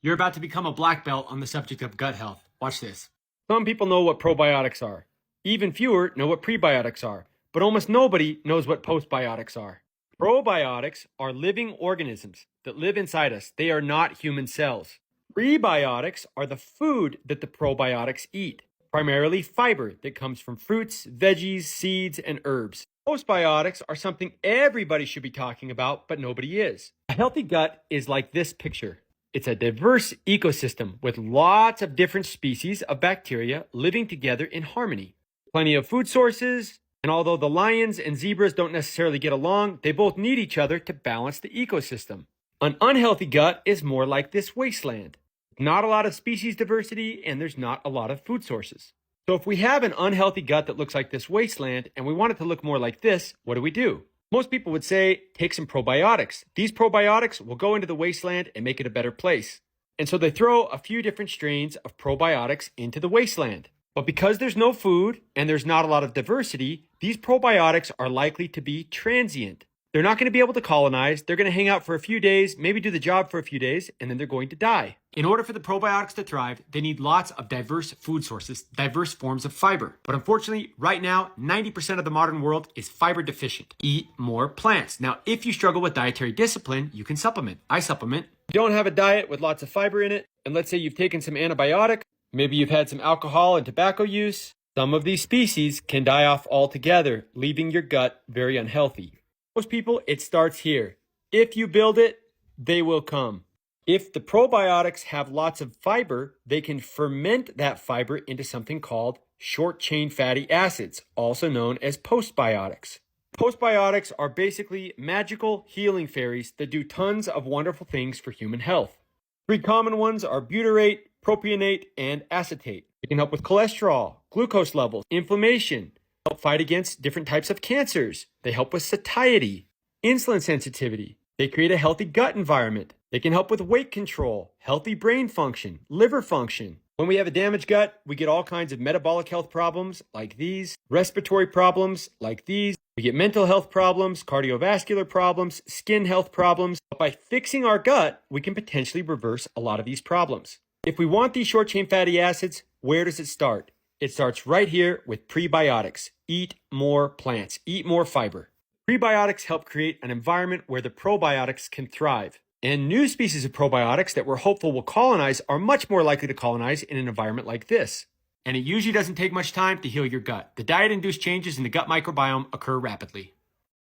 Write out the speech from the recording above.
You're about to become a black belt on the subject of gut health. Watch this. Some people know what probiotics are. Even fewer know what prebiotics are. But almost nobody knows what postbiotics are. Probiotics are living organisms that live inside us. They are not human cells. Prebiotics are the food that the probiotics eat, primarily fiber that comes from fruits, veggies, seeds, and herbs. Postbiotics are something everybody should be talking about, but nobody is. A healthy gut is like this picture. It's a diverse ecosystem with lots of different species of bacteria living together in harmony. Plenty of food sources, and although the lions and zebras don't necessarily get along, they both need each other to balance the ecosystem. An unhealthy gut is more like this wasteland. Not a lot of species diversity, and there's not a lot of food sources. So if we have an unhealthy gut that looks like this wasteland, and we want it to look more like this, what do? Most people would say, take some probiotics. These probiotics will go into the wasteland and make it a better place. And so they throw a few different strains of probiotics into the wasteland. But because there's no food and there's not a lot of diversity, these probiotics are likely to be transient. They're not going to be able to colonize. They're going to hang out for a few days, maybe do the job for a few days, and then they're going to die. In order for the probiotics to thrive, they need lots of diverse food sources, diverse forms of fiber. But unfortunately, right now, 90% of the modern world is fiber deficient. Eat more plants. Now, if you struggle with dietary discipline, you can supplement. I supplement. If you don't have a diet with lots of fiber in it, and let's say you've taken some antibiotic, maybe you've had some alcohol and tobacco use, some of these species can die off altogether, leaving your gut very unhealthy. Most people, it starts here. If you build it, they will come. If the probiotics have lots of fiber, they can ferment that fiber into something called short-chain fatty acids, also known as postbiotics. Postbiotics are basically magical healing fairies that do tons of wonderful things for human health. Three common ones are butyrate, propionate, and acetate. They can help with cholesterol, glucose levels, inflammation, help fight against different types of cancers. They help with satiety, insulin sensitivity. They create a healthy gut environment. They can help with weight control, healthy brain function, liver function. When we have a damaged gut, we get all kinds of metabolic health problems like these, respiratory problems like these. We get mental health problems, cardiovascular problems, skin health problems. But by fixing our gut, we can potentially reverse a lot of these problems. If we want these short-chain fatty acids, where does it start? It starts right here with prebiotics. Eat more plants. Eat more fiber. Prebiotics help create an environment where the probiotics can thrive. And new species of probiotics that we're hopeful will colonize are much more likely to colonize in an environment like this. And it usually doesn't take much time to heal your gut. The diet-induced changes in the gut microbiome occur rapidly.